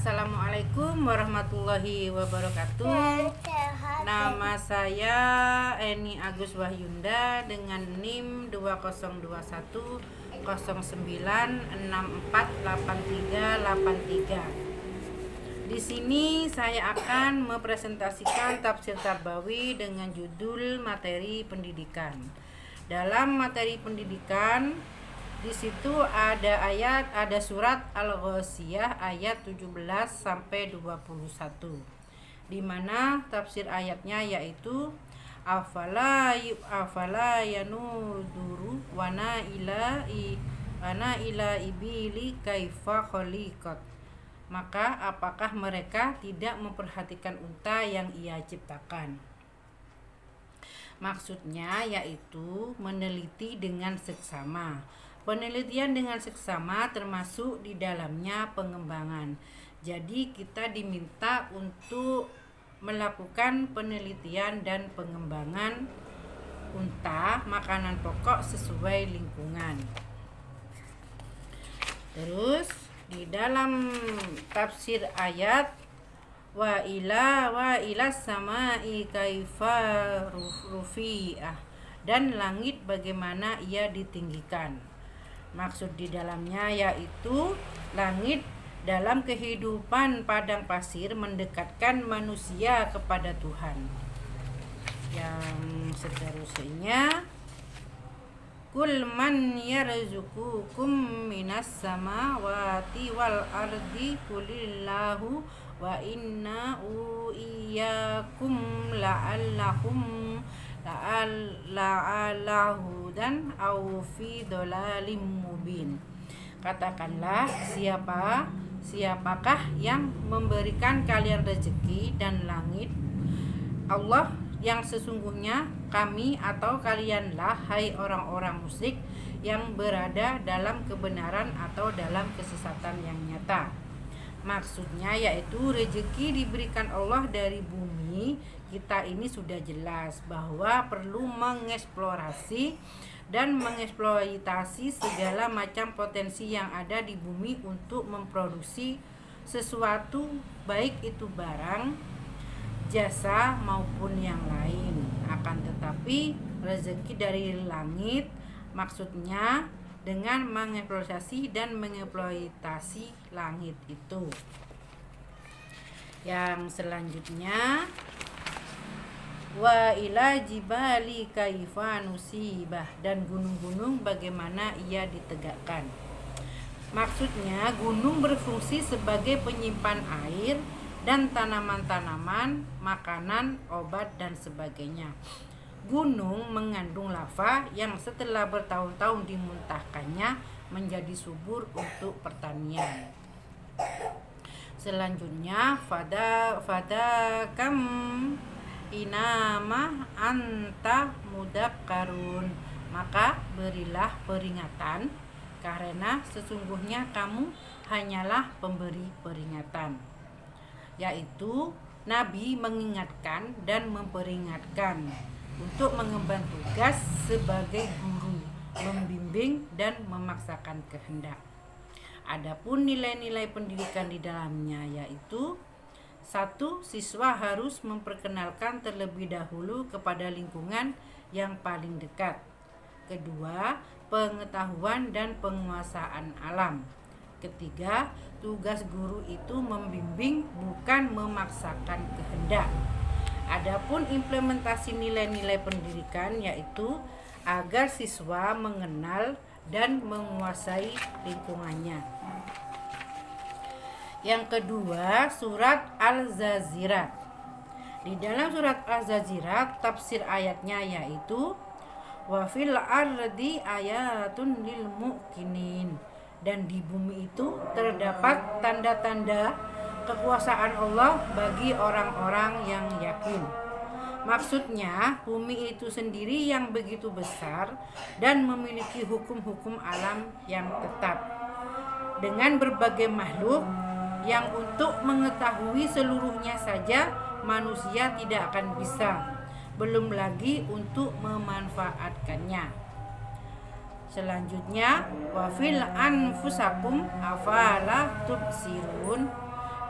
Assalamualaikum warahmatullahi wabarakatuh. Nama saya Eni Agus Wahyunda dengan NIM 202109648383. Di sini saya akan mempresentasikan tafsir Tarbawi dengan judul materi pendidikan. Dalam materi pendidikan, di situ ada surat Al-Ghasyiyah ayat 17 sampai 21. Di mana tafsir ayatnya yaitu afala yanuduru wana ila ibili kaifa khaliqat. Maka apakah mereka tidak memperhatikan unta yang ia ciptakan? Maksudnya yaitu meneliti dengan seksama. Penelitian dengan seksama termasuk di dalamnya pengembangan. Jadi kita diminta untuk melakukan penelitian dan pengembangan unta makanan pokok sesuai lingkungan. Terus di dalam tafsir ayat wa ila samai kaifa rufi'ah, dan langit bagaimana ia ditinggikan. Maksud di dalamnya yaitu langit dalam kehidupan padang pasir mendekatkan manusia kepada Tuhan. Yang seterusnya, kul man yarzuqukum minas samawati wal ardi kulillahu wa inna iyyakum la'allahu dan au fi dhalalim mubin. Katakanlah, siapakah yang memberikan kalian rezeki dan langit? Allah, yang sesungguhnya kami atau kalianlah, hai orang-orang musyrik yang berada dalam kebenaran atau dalam kesesatan yang nyata. Maksudnya yaitu rezeki diberikan Allah dari bumi. Kita ini sudah jelas bahwa perlu mengeksplorasi dan mengeksploitasi segala macam potensi yang ada di bumi untuk memproduksi sesuatu, baik itu barang, jasa maupun yang lain. Akan tetapi rezeki dari langit maksudnya dengan mengeksploitasi dan mengeksploitasi langit itu. Yang selanjutnya, wa ila jibali kaifa nusibah, dan gunung-gunung bagaimana ia ditegakkan. Maksudnya gunung berfungsi sebagai penyimpan air dan tanaman-tanaman, makanan, obat dan sebagainya. Gunung mengandung lava yang setelah bertahun-tahun dimuntahkannya menjadi subur untuk pertanian. Selanjutnya, fadakam inama anta mudakkarun, maka berilah peringatan karena sesungguhnya kamu hanyalah pemberi peringatan. Yaitu Nabi mengingatkan dan memperingatkan untuk mengemban tugas sebagai guru, membimbing dan memaksakan kehendak. Adapun nilai-nilai pendidikan di dalamnya yaitu: 1. Siswa harus memperkenalkan terlebih dahulu kepada lingkungan yang paling dekat. 2. Pengetahuan dan penguasaan alam. 3. Tugas guru itu membimbing, bukan memaksakan kehendak. Adapun implementasi nilai-nilai pendidikan yaitu agar siswa mengenal dan menguasai lingkungannya. Yang kedua, surat Al-Zazirat. Di dalam surat Al-Zazirat tafsir ayatnya yaitu wa fil ardi ayatun lil muqinin, dan di bumi itu terdapat tanda-tanda kekuasaan Allah bagi orang-orang yang yakin. Maksudnya bumi itu sendiri yang begitu besar dan memiliki hukum-hukum alam yang tetap dengan berbagai makhluk yang untuk mengetahui seluruhnya saja manusia tidak akan bisa, belum lagi untuk memanfaatkannya. Selanjutnya, wa fil anfusakum afala tubsirun,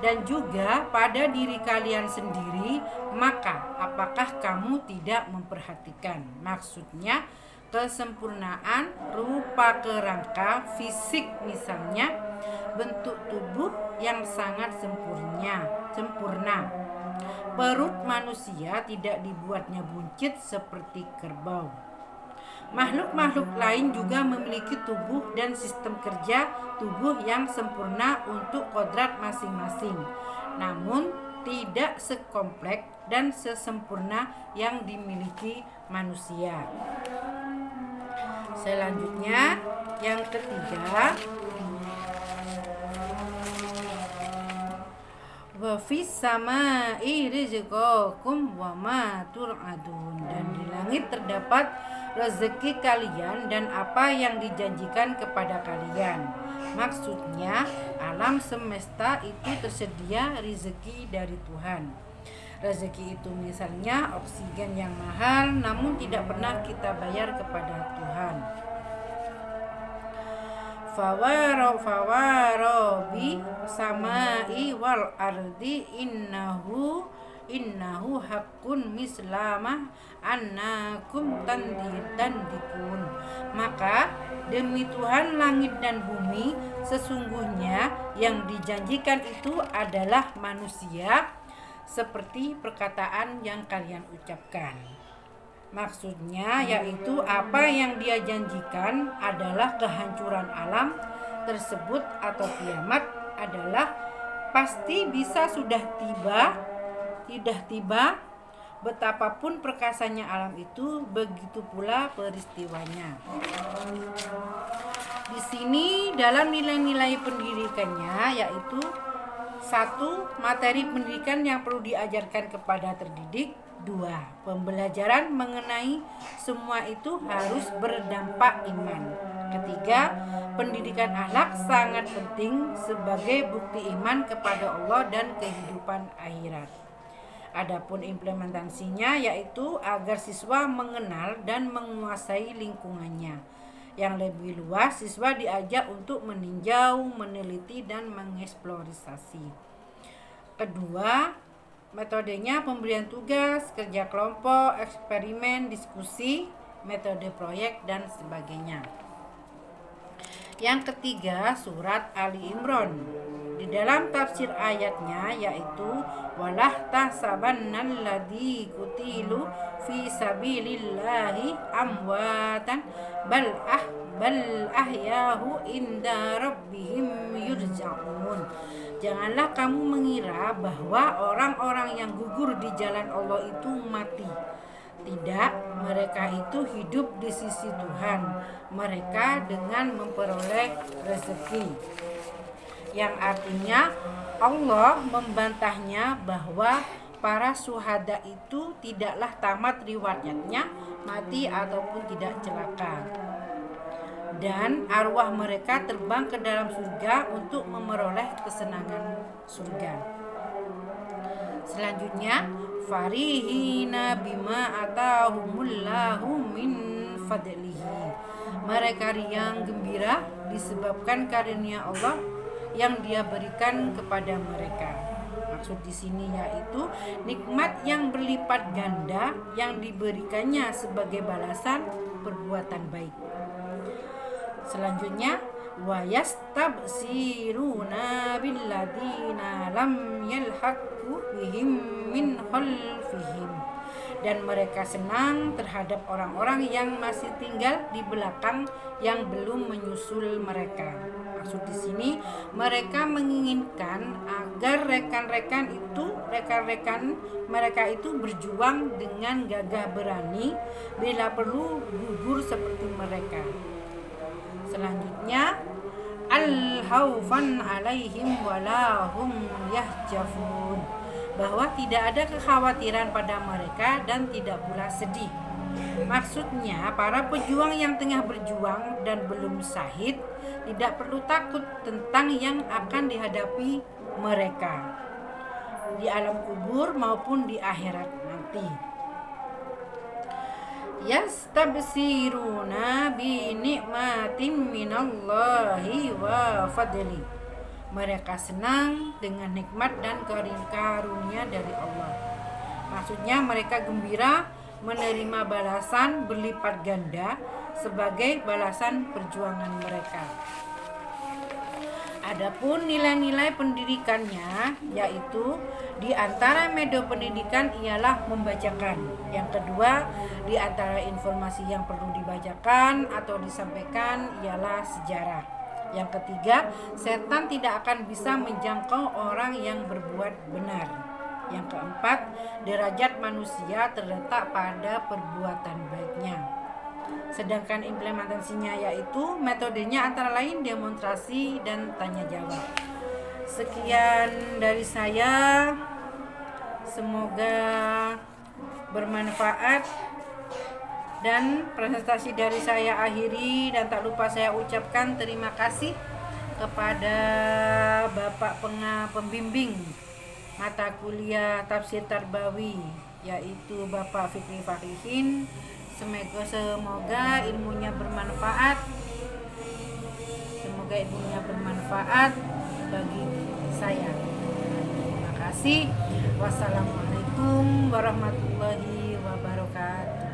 dan juga pada diri kalian sendiri, maka apakah kamu tidak memperhatikan? Maksudnya kesempurnaan rupa kerangka fisik, misalnya bentuk tubuh yang sangat sempurna. Perut manusia tidak dibuatnya buncit seperti kerbau. Makhluk-makhluk lain juga memiliki tubuh dan sistem kerja tubuh yang sempurna untuk kodrat masing-masing, namun tidak sekompleks dan sesempurna yang dimiliki manusia. Selanjutnya, yang ketiga, wa fis samai rizqakum wa ma tu'adun, dan di langit terdapat rezeki kalian dan apa yang dijanjikan kepada kalian. Maksudnya alam semesta itu tersedia rezeki dari Tuhan. Rezeki itu misalnya oksigen yang mahal namun tidak pernah kita bayar kepada Tuhan. Fawaro bi samai wal ardi innahu hakun mislamah annakum tandikun. Maka demi Tuhan langit dan bumi, sesungguhnya yang dijanjikan itu adalah manusia, seperti perkataan yang kalian ucapkan. Maksudnya yaitu apa yang dia janjikan adalah kehancuran alam tersebut atau kiamat adalah pasti bisa sudah tiba, betapapun perkasanya alam itu, begitu pula peristiwanya. Di sini dalam nilai-nilai pendidikannya yaitu 1. Materi pendidikan yang perlu diajarkan kepada terdidik. 2. Pembelajaran mengenai semua itu harus berdampak iman. 3. Pendidikan akhlak sangat penting sebagai bukti iman kepada Allah dan kehidupan akhirat. Adapun implementasinya yaitu agar siswa mengenal dan menguasai lingkungannya. Yang lebih luas, siswa diajak untuk meninjau, meneliti, dan mengeksplorasi. Kedua, metodenya pemberian tugas, kerja kelompok, eksperimen, diskusi, metode proyek, dan sebagainya. Yang ketiga, surat Ali Imran. Di dalam tafsir ayatnya yaitu walah tahsabannal ladzi qutilu fi sabilillahi amwatan bal ahyahu inda rabbihim yurza'un. Janganlah kamu mengira bahwa orang-orang yang gugur di jalan Allah itu mati. Tidak, mereka itu hidup di sisi Tuhan mereka dengan memperoleh rezeki. Yang artinya Allah membantahnya bahwa para syuhada itu tidaklah tamat riwayatnya, mati ataupun tidak celaka. Dan arwah mereka terbang ke dalam surga untuk memperoleh kesenangan surga. Selanjutnya, farihina bima atahumullahu min fadlihi. Mereka riang gembira disebabkan karunia Allah yang dia berikan kepada mereka. Maksud di sini yaitu nikmat yang berlipat ganda yang diberikannya sebagai balasan perbuatan baik. Selanjutnya, wa yastabsiruna billadzina lam yalhaqu bihim min khalfihim. Dan mereka senang terhadap orang-orang yang masih tinggal di belakang yang belum menyusul mereka. Maksud di sini mereka menginginkan agar rekan-rekan mereka itu berjuang dengan gagah berani bila perlu gugur seperti mereka. Selanjutnya, al-haufan alaihim walahum yahjafun, bahwa tidak ada kekhawatiran pada mereka dan tidak pula sedih. Maksudnya para pejuang yang tengah berjuang dan belum syahid tidak perlu takut tentang yang akan dihadapi mereka di alam kubur maupun di akhirat nanti. Yastabsiruna bi ni'matin minallahi wa fadli. Mereka senang dengan nikmat dan karunia dari Allah. Maksudnya mereka gembira menerima balasan berlipat ganda sebagai balasan perjuangan mereka. Adapun nilai-nilai pendidikannya, yaitu di antara metode pendidikan ialah membacakan. Yang kedua, di antara informasi yang perlu dibacakan atau disampaikan ialah sejarah. Yang ketiga, setan tidak akan bisa menjangkau orang yang berbuat benar. Yang keempat, derajat manusia terletak pada perbuatan baiknya. Sedangkan implementasinya yaitu metodenya antara lain demonstrasi dan tanya jawab. Sekian dari saya, semoga bermanfaat, dan presentasi dari saya akhiri, dan tak lupa saya ucapkan terima kasih kepada Bapak Pembimbing mata kuliah Tafsir Tarbawi, yaitu Bapak Fikri Fakrihin. Semoga ilmunya bermanfaat. Semoga ilmunya bermanfaat bagi saya. Terima kasih. Wassalamualaikum warahmatullahi wabarakatuh.